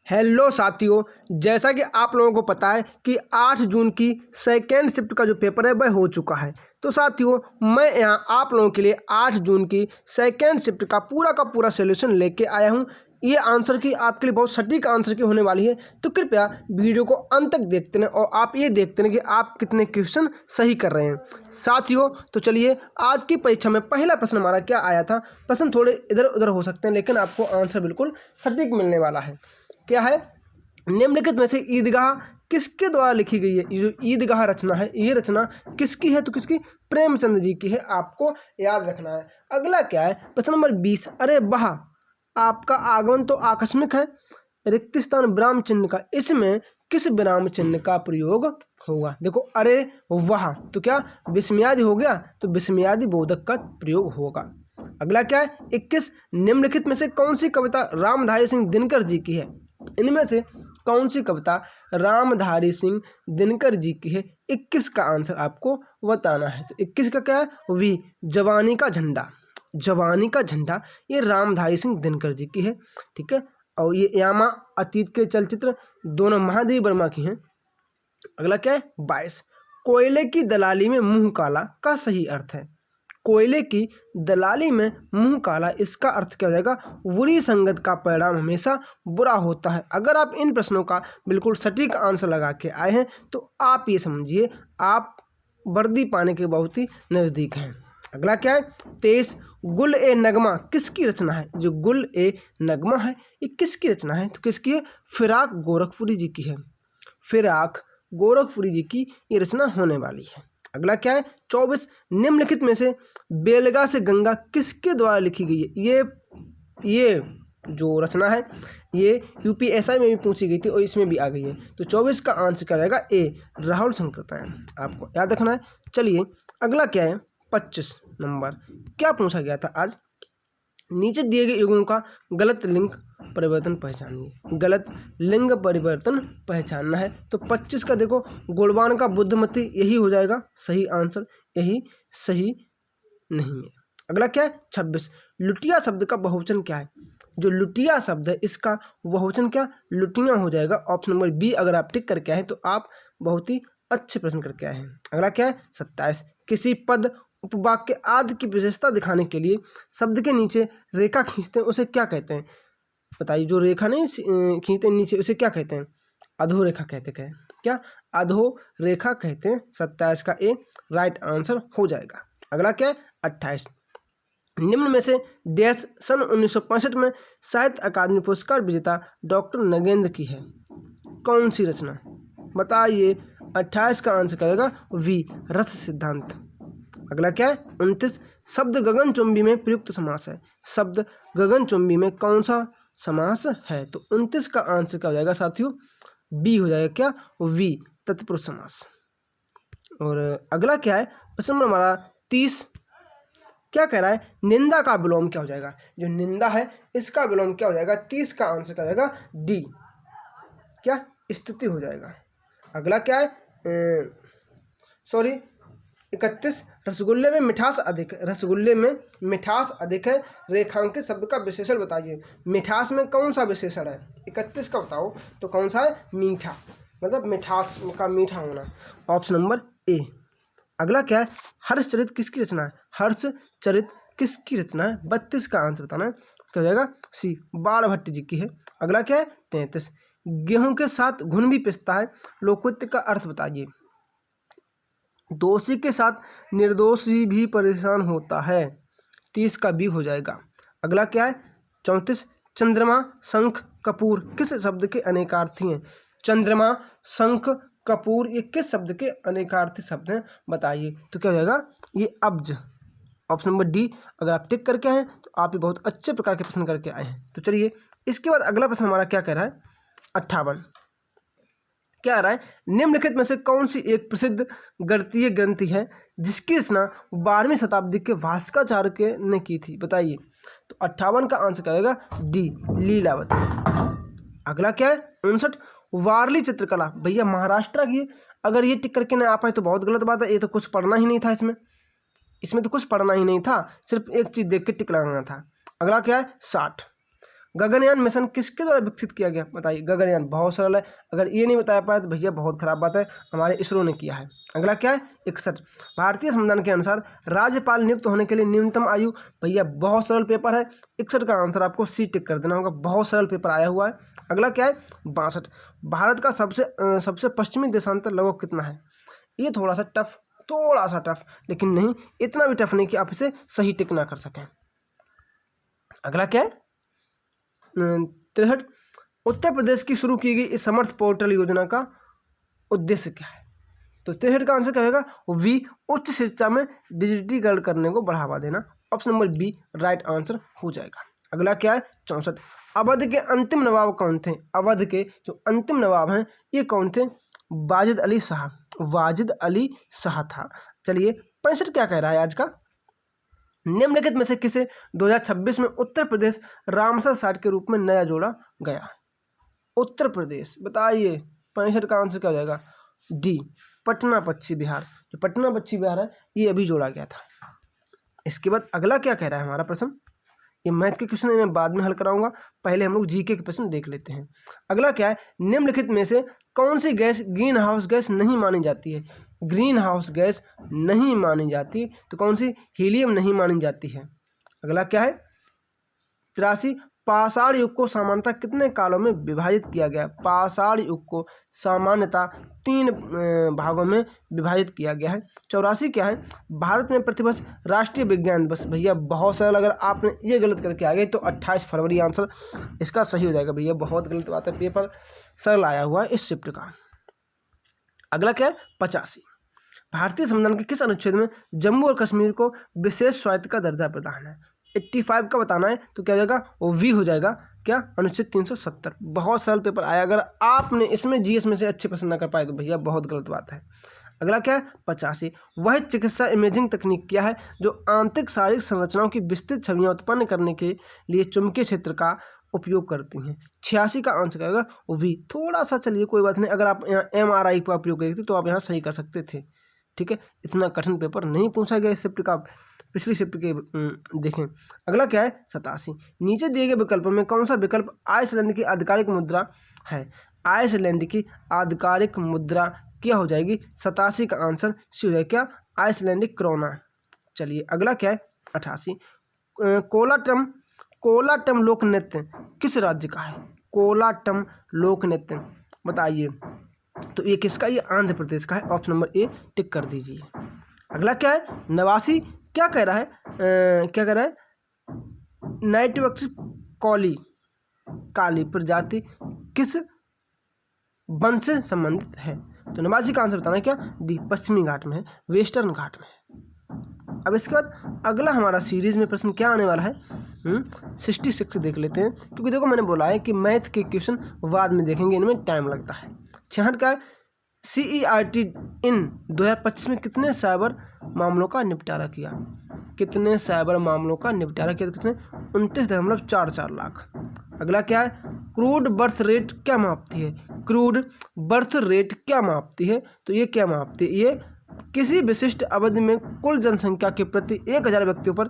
Hello साथियों, जैसा कि आप लोगों को पता है कि 8 जून की सेकेंड शिफ्ट का जो पेपर है वह हो चुका है। तो साथियों, मैं यहाँ आप लोगों के लिए 8 जून की सेकेंड शिफ्ट का पूरा सॉल्यूशन लेके आया हूँ। ये आंसर की आपके लिए बहुत सटीक आंसर की होने वाली है, तो कृपया वीडियो को अंत तक देखते रहें और आप ये देखते रहें कि आप कितने क्वेश्चन सही कर रहे हैं। साथियों, तो चलिए, आज की परीक्षा में पहला प्रश्न हमारा क्या आया था। प्रश्न थोड़े इधर उधर हो सकते हैं, लेकिन आपको आंसर बिल्कुल सटीक मिलने वाला है। क्या है? निम्नलिखित में से ईदगाह किसके द्वारा लिखी गई है? ये जो ईदगाह रचना है, ये रचना किसकी है? तो किसकी? प्रेमचंद जी की है, आपको याद रखना है। अगला क्या है? प्रश्न नंबर 20। अरे वाह, आपका आगमन तो आकस्मिक है। रिक्त स्थान विराम चिन्ह का, इसमें किस विराम चिन्ह का प्रयोग होगा? देखो, अरे वाह तो क्या विस्मयादि हो गया, तो विस्मयादि बोधक का प्रयोग होगा। अगला क्या है? 21। निम्नलिखित में से कौन सी कविता रामधारी सिंह दिनकर जी की है? इनमें से कौन सी कविता रामधारी सिंह दिनकर जी की है? 21 का आंसर आपको बताना है। तो 21 का क्या है? वी, जवानी का झंडा। जवानी का झंडा ये रामधारी सिंह दिनकर जी की है, ठीक है। और ये यामा अतीत के चलचित्र दोनों महादेव वर्मा की हैं। अगला क्या है? 22। कोयले की दलाली में मुंह काला का सही अर्थ है। कोयले की दलाली में मुंह काला, इसका अर्थ क्या हो जाएगा? बुरी संगत का परिणाम हमेशा बुरा होता है। अगर आप इन प्रश्नों का बिल्कुल सटीक आंसर लगा के आए हैं तो आप ये समझिए आप वर्दी पाने के बहुत ही नज़दीक हैं। अगला क्या है? 23। गुल ए नगमा किसकी रचना है? जो गुल ए नगमा है ये किसकी रचना है? तो किसकी है? फिराक गोरखपुरी जी की है। फिराक गोरखपुरी जी की ये रचना होने वाली है। अगला क्या है? 24। निम्नलिखित में से बेलगा से गंगा किसके द्वारा लिखी गई है? ये जो रचना है ये यूपीएसआई में भी पूछी गई थी और इसमें भी आ गई है। तो 24 का आंसर क्या जाएगा? ए, राहुल शंकरपाण्य, आपको याद रखना है। चलिए, अगला क्या है? 25 नंबर। क्या पूछा गया था आज? नीचे दिए गए युग्मों का गलत लिंग परिवर्तन पहचानिए। गलत लिंग परिवर्तन पहचानना है। तो 25 का देखो, गुणवान का बुद्धमती, यही हो जाएगा सही आंसर, यही सही नहीं है। अगला क्या है? 26। लुटिया शब्द का बहुवचन क्या है? जो लुटिया शब्द है इसका बहुवचन क्या? लुटियाँ हो जाएगा। ऑप्शन नंबर बी अगर आप टिक करके आए हैं तो आप बहुत ही अच्छे प्रश्न करके आए हैं। अगला क्या है? 27। किसी पद उपवाक्य आदि की विशेषता दिखाने के लिए शब्द के नीचे रेखा खींचते हैं, उसे क्या कहते हैं? बताइए। जो रेखा नहीं खींचते हैं नीचे, उसे क्या कहते हैं? अधोरेखा कहते हैं। क्या? अधोरेखा कहते हैं। 27 का ए राइट आंसर हो जाएगा। अगला क्या है? 28। निम्न में से डैश सन 1965 में साहित्य अकादमी पुरस्कार विजेता डॉक्टर नगेंद्र की है कौन सी रचना? बताइए। 28 का आंसर करेगा वी, रस सिद्धांत। अगला क्या है? 29। शब्द गगनचुंबी में प्रयुक्त समास है। शब्द गगनचुंबी में कौन सा समास है? तो 29 का आंसर क्या हो जाएगा साथियों? बी हो जाएगा। क्या? वी, तत्पुरुष समास। और अगला क्या है? प्रश्न नंबर हमारा 30 क्या कह रहा है? निंदा का विलोम क्या हो जाएगा? जो निंदा है इसका विलोम क्या हो जाएगा? 30 का आंसर क्या हो जाएगा? डी, क्या? स्तुति हो जाएगा। अगला क्या है? 31। रसगुल्ले में मिठास अधिक है। रसगुल्ले में मिठास अधिक है, रेखांकित शब्द का विशेषण बताइए। मिठास में कौन सा विशेषण है? 31 का बताओ तो कौन सा है? मीठा, मतलब मिठास का मीठा होना। Option number A. अगला क्या है? हर्षचरित किसकी रचना है? हर्षचरित किसकी रचना है? 32 का आंसर बताना है। क्या हो जाएगा? सी, बाणभट्ट जी की है। अगला क्या है? 33। गेहूं के साथ घुन भी पिसता है, लोकोक्ति का अर्थ बताइए। दोषी के साथ निर्दोषी भी परेशान होता है। 30 का बी हो जाएगा। अगला क्या है? 34। चंद्रमा, शंख, कपूर किस शब्द के अनेकार्थी हैं? चंद्रमा, शंख, कपूर ये किस शब्द के अनेकार्थी शब्द हैं? बताइए। तो क्या हो जाएगा? ये अब्ज, ऑप्शन नंबर डी। अगर आप टिक करके आए हैं तो आप ये बहुत अच्छे प्रकार के प्रश्न करके आए हैं। तो चलिए, इसके बाद अगला प्रश्न हमारा क्या कह रहा है? 58 क्या आ रहा है? निम्नलिखित में से कौन सी एक प्रसिद्ध गणितीय ग्रंथि है जिसकी रचना 12वीं शताब्दी के भास्कराचार्य के ने की थी? बताइए। तो 58 का आंसर करेगा डी, लीलावती। अगला क्या है? 59। वारली चित्रकला भैया महाराष्ट्र की। अगर ये टिक करके ना आ पाए तो बहुत गलत बात है। ये तो कुछ पढ़ना ही नहीं था, इसमें तो कुछ पढ़ना ही नहीं था, सिर्फ एक चीज़ देख के टिक लगाना था। अगला क्या है? 60। गगनयान मिशन किसके द्वारा विकसित किया गया, बताइए। गगनयान बहुत सरल है, अगर ये नहीं बता पाया तो भैया बहुत खराब बात है, हमारे इसरो ने किया है। अगला क्या है 61, भारतीय संविधान के अनुसार राज्यपाल नियुक्त होने के लिए न्यूनतम आयु, भैया बहुत सरल पेपर है, 61 का आंसर आपको सी टिक कर देना होगा, बहुत सरल पेपर आया हुआ है। अगला क्या है 62, भारत का सबसे पश्चिमी देशांतर लगभग कितना है। ये थोड़ा सा टफ, लेकिन नहीं इतना भी टफ नहीं कि आप इसे सही टिक ना कर सकें। अगला क्या है 63, उत्तर प्रदेश की शुरू की गई इस समर्थ पोर्टल योजना का उद्देश्य क्या है। तो 63 का आंसर क्या होगा वी, उच्च शिक्षा में डिजिटीकरण करने को बढ़ावा देना, option number B right answer हो जाएगा। अगला क्या है 64, अवध के अंतिम नवाब कौन थे। अवध के जो अंतिम नवाब हैं ये कौन थे, वाजिद अली शाह था। चलिए 65 क्या कह रहा है आज का, निम्नलिखित में से किसे 2026 में उत्तर प्रदेश रामसर साइट के रूप में नया जोड़ा गया। उत्तर प्रदेश बताइए, 65 का आंसर क्या हो जाएगा डी, पटना पश्चिम बिहार। जो पटना पश्चिम बिहार है ये अभी जोड़ा गया था। इसके बाद अगला क्या कह रहा है हमारा प्रश्न, ये मैथ के क्वेश्चन मैं बाद में हल कराऊंगा, पहले हम लोग जीके के प्रश्न देख लेते हैं। अगला क्या है, निम्नलिखित में से कौन सी गैस ग्रीन हाउस गैस नहीं मानी जाती है। ग्रीन हाउस गैस नहीं मानी जाती तो कौन सी, हीलियम नहीं मानी जाती है। अगला क्या है 83, पाषाण युग को सामान्यतः कितने कालों में विभाजित किया गया। पाषाण युग को सामान्यतः 3 भागों में विभाजित किया गया है। 84 क्या है, भारत में प्रतिवर्ष राष्ट्रीय विज्ञान दिवस, भैया बहुत सरल, अगर आपने ये गलत करके आ गए तो 28 फरवरी आंसर इसका सही हो जाएगा। भैया बहुत गलत बात है, पेपर सरल आया हुआ है इस शिफ्ट का। अगला क्या है 85, भारतीय संविधान के किस अनुच्छेद में जम्मू और कश्मीर को विशेष स्वायत्त का दर्जा प्रदान है। 85 का बताना है तो क्या हो जाएगा वो वी हो जाएगा, क्या अनुच्छेद 370। बहुत सरल पेपर आया, अगर आपने इसमें जीएस में से अच्छे प्रश्न ना कर पाए तो भैया बहुत गलत बात है। अगला क्या है 85, वह चिकित्सा इमेजिंग तकनीक क्या है जो आंतरिक शारीरिक संरचनाओं की विस्तृत छवियां उत्पन्न करने के लिए चुंबकीय क्षेत्र का उपयोग करती हैं। 86 का आंसर क्या होगा वो वी। थोड़ा सा चलिए कोई बात नहीं, अगर आप यहाँ MRI का उपयोग करते तो आप यहाँ सही कर सकते थे, ठीक है। इतना कठिन पेपर नहीं पूछा गया इस शिफ्ट का, पिछली शिफ्ट के देखें। अगला क्या है 87, नीचे दिए गए विकल्पों में कौन सा विकल्प आइसलैंड की आधिकारिक मुद्रा है। आइसलैंड की आधिकारिक मुद्रा क्या हो जाएगी, 87 का आंसर सी हो जाएगा, क्या आइसलैंडिक क्रोना। चलिए अगला क्या है 88, कोलाटम लोक नृत्य किस राज्य का है। कोलाटम लोक नृत्य बताइए, तो ये किसका, ये आंध्र प्रदेश का है, ऑप्शन नंबर ए टिक कर दीजिए। अगला क्या है 89, क्या कह रहा है नाइटवक्स काली प्रजाति किस वन से संबंधित है। तो 89 का आंसर बताना है क्या डी, पश्चिमी घाट में है, वेस्टर्न घाट में है। अब इसके बाद अगला हमारा सीरीज में प्रश्न क्या आने वाला है 66 देख लेते हैं, क्योंकि देखो मैंने बोला है कि मैथ के क्वेश्चन बाद में देखेंगे, इनमें टाइम लगता है। 66 का CERT इन 2025 में कितने साइबर मामलों का निपटारा किया। कितने साइबर मामलों का निपटारा किया, कितने 29.44 लाख। अगला क्या है क्रूड बर्थ रेट क्या मापती है। क्रूड बर्थ रेट क्या मापती है, तो ये क्या मापती है, ये किसी विशिष्ट अवधि में कुल जनसंख्या के प्रति 1000 व्यक्तियों पर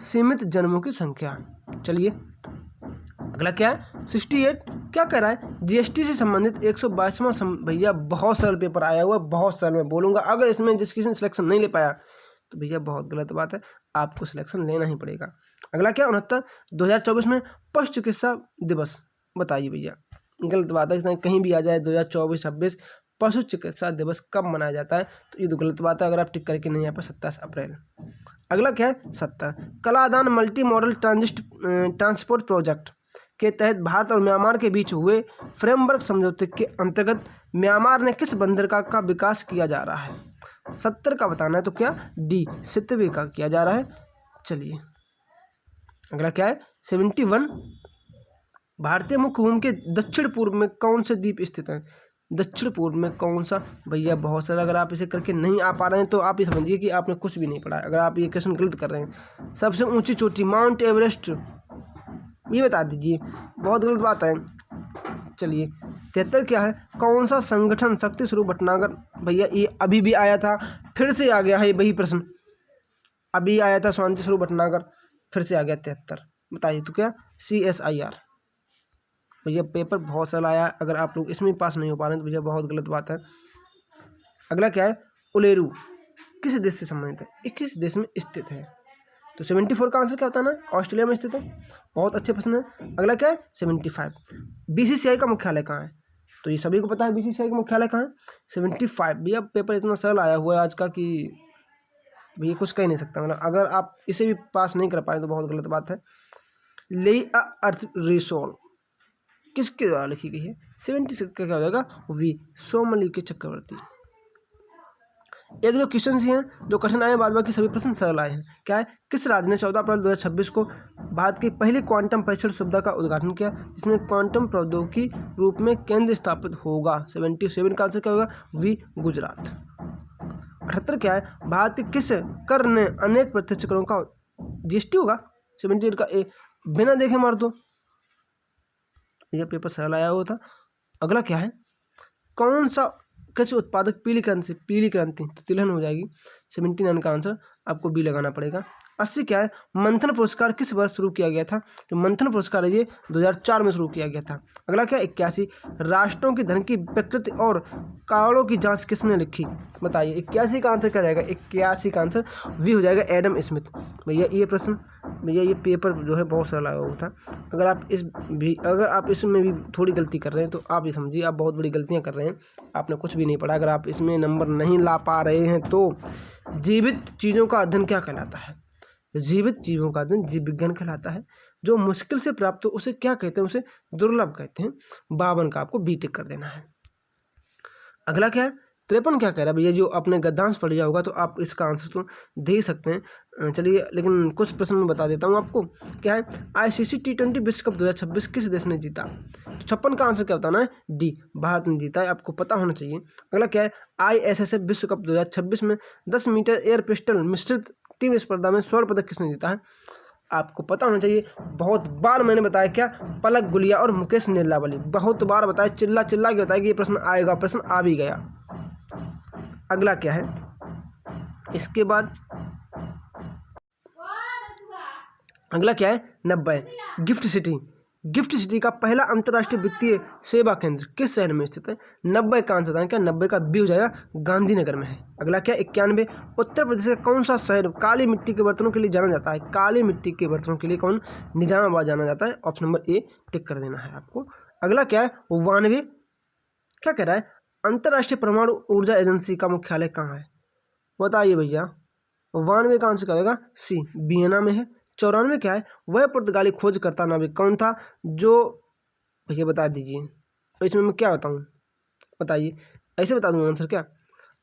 सीमित जन्मों की संख्या। चलिए अगला क्या है 68, क्या कह रहा है GST से संबंधित 122वां भैया बहुत सरल पेपर आया हुआ है, बहुत सरल मैं बोलूँगा, अगर इसमें जिस किसी ने सिलेक्शन नहीं ले पाया तो भैया बहुत गलत बात है, आपको सिलेक्शन लेना ही पड़ेगा। अगला क्या 69, 2024 में पशु चिकित्सा दिवस बताइए भैया, गलत बात है, कहीं भी आ जाए 2024-26 पशु चिकित्सा दिवस कब मनाया जाता है, तो ये तो गलत बात है, अगर आप टिक करके नहीं आ पाए 27 अप्रैल। अगला क्या है 70, Kaladan multi modal transport project के तहत भारत और म्यांमार के बीच हुए फ्रेमवर्क समझौते के अंतर्गत म्यांमार ने किस बंदरगाह का विकास किया जा रहा है। 70 का बताना है तो क्या डी, सितवे का किया जा रहा है। चलिए अगला क्या है 71, भारतीय मुख्य भूमि के दक्षिण पूर्व में कौन से द्वीप स्थित हैं। दक्षिण पूर्व में कौन सा, भैया बहुत सारा, अगर आप इसे करके नहीं आ पा रहे हैं तो आप ये समझिए कि आपने कुछ भी नहीं पढ़ा है, अगर आप ये क्वेश्चन गलत कर रहे हैं। सबसे ऊंची चोटी माउंट एवरेस्ट, ये बता दीजिए, बहुत गलत बात है। चलिए 73 क्या है कौन सा संगठन शक्ति स्वरूप भटनागर, भैया ये अभी भी आया था, फिर से आ गया है वही प्रश्न, अभी आया था शांति स्वरूप भटनागर, फिर से आ गया 73, बताइए तो क्या CSIR। भैया पेपर बहुत सरल आया, अगर आप लोग इसमें पास नहीं हो पा रहे हैं तो भैया बहुत गलत बात है। अगला क्या है, उलेरू किस देश से संबंधित है, ये किस देश में स्थित है, तो 74 का आंसर क्या होता है ना, ऑस्ट्रेलिया में स्थित है। बहुत अच्छे प्रश्न है। अगला क्या है, 75 बीसीसीआई का मुख्यालय कहाँ है, तो ये सभी को पता है बीसीसीआई का मुख्यालय कहाँ है, 75। भैया पेपर इतना सरल आया हुआ है आज का कि भैया कुछ कह नहीं सकता, मतलब अगर आप इसे भी पास नहीं कर पाए तो बहुत गलत बात है। लेई अर्थ रिसोल किसके द्वारा लिखी गई है, 76 का क्या हो जाएगा, वी सोमलिंग चक्रवर्ती। एक दो क्वेश्चन ही हैं जो कठिन आए, बाद बाकी सभी प्रश्न सरल आए हैं। क्या है, किस राज्य ने 14 अप्रैल 2026 को भारत की पहली क्वांटम परीक्षण सुविधा का उद्घाटन किया, जिसमें क्वांटम प्रौद्योगिकी रूप में केंद्र स्थापित होगा, 77 का आंसर क्या होगा, वी गुजरात। 78 क्या है, भारत के किस कर ने अनेक प्रत्यक्ष करों का जीएसटी होगा, 78 का ए बिना देखे मार दो। यह पेपर सरल आया हुआ था। अगला क्या है, कौन सा कृषि उत्पादक पीली क्रांति तो तिलहन हो जाएगी, 79 का आंसर आपको बी लगाना पड़ेगा। 80 क्या है, मंथन पुरस्कार किस वर्ष शुरू किया गया था, तो मंथन पुरस्कार ये 2004 में शुरू किया गया था। अगला क्या है, 81 राष्ट्रों की धन की प्रकृति और कारणों की जांच किसने लिखी, बताइए 81 का आंसर क्या जाएगा, 81 का आंसर वी हो जाएगा, एडम स्मिथ। भैया ये प्रश्न, भैया ये पेपर जो है बहुत सरल आया हुआ था। अगर आप इसमें भी थोड़ी गलती कर रहे हैं तो आप ये समझिए आप बहुत बड़ी गलतियाँ कर रहे हैं, आपने कुछ भी नहीं पढ़ा। अगर आप इसमें नंबर नहीं ला पा रहे हैं तो जीवित चीज़ों का अध्ययन क्या कहलाता है, जीवित जीवों का अध्ययन जीव विज्ञान कहलाता है। जो मुश्किल से प्राप्त हो उसे क्या कहते हैं, उसे दुर्लभ कहते हैं। 52 का आपको बी टिक कर देना है। अगला क्या है, 53 क्या कह रहा है, भैया जो आपने गद्यांश पढ़ लिया होगा तो आप इसका आंसर तो दे ही सकते हैं। चलिए लेकिन कुछ प्रश्न मैं बता देता हूँ आपको। क्या है, आईसीसी T20 विश्व कप 2026 किस देश ने जीता, तो 56 का आंसर क्या बताना है, डी भारत ने जीता है, आपको पता होना चाहिए। अगला क्या है, ISSF विश्व कप 2026 में 10 मीटर एयर पिस्टल मिश्रित टीम स्पर्धा में स्वर्ण पदक किसने जीता है, आपको पता होना चाहिए। बहुत बार मैंने बताया, क्या, पलक गुलिया और मुकेश नीलावली, बहुत बार बताया, चिल्ला के बताया कि ये प्रश्न आएगा, प्रश्न आ भी गया। अगला क्या है, इसके बाद अगला क्या है, 90 गिफ्ट सिटी का पहला अंतर्राष्ट्रीय वित्तीय सेवा केंद्र किस शहर में स्थित है, 90 का आंसर क्या, 90 का बी हो जाएगा, गांधीनगर में है। अगला क्या, 91 उत्तर प्रदेश का कौन सा शहर काली मिट्टी के बर्तनों के लिए जाना जाता है, काली मिट्टी के बर्तनों के लिए कौन, निजामाबाद जाना जाता है, ऑप्शन नंबर ए टिक कर देना है आपको। अगला क्या है, 92 क्या कह रहा है, अंतर्राष्ट्रीय परमाणु ऊर्जा एजेंसी का मुख्यालय कहाँ है, बताइए भैया। 92 का आंसर क्या होगा, सी वियना में है। 94 क्या है, वह पुर्तगाली खोजकर्ता नाविक कौन था जो, भैया बता दीजिए, तो इसमें मैं क्या बताऊँ, बताइए, ऐसे बता दूँगा आंसर क्या।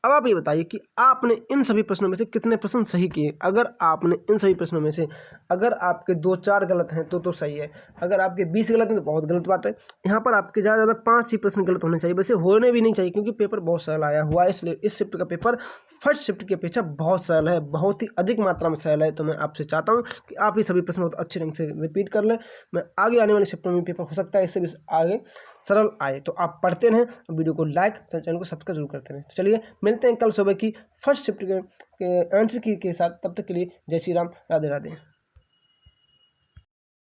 अब आप ये बताइए कि आपने इन सभी प्रश्नों में से कितने प्रश्न सही किए। अगर आपने इन सभी प्रश्नों में से अगर आपके 2-4 गलत हैं तो सही है, अगर आपके 20 गलत हैं तो बहुत गलत बात है। यहाँ पर आपके ज़्यादा 5 ही प्रश्न गलत होने चाहिए, वैसे होने भी नहीं चाहिए क्योंकि पेपर बहुत सरल आया हुआ है, इसलिए इस शिफ्ट का पेपर फर्स्ट शिफ्ट की अपेक्षा बहुत सरल है, बहुत ही अधिक मात्रा में सरल है। तो मैं आपसे चाहता हूँ कि आप ये सभी प्रश्न बहुत अच्छे ढंग से रिपीट कर लें। मैं आगे आने वाले शिफ्टों में पेपर हो सकता है इससे भी आगे सरल आए, तो आप पढ़ते रहें, वीडियो को लाइक, चैनल को सब्सक्राइब जरूर करते रहें। तो चलिए मिलते हैं कल सुबह की फर्स्ट शिफ्ट के आंसर की के साथ, तब तक के लिए जय श्री राम, राधे राधे।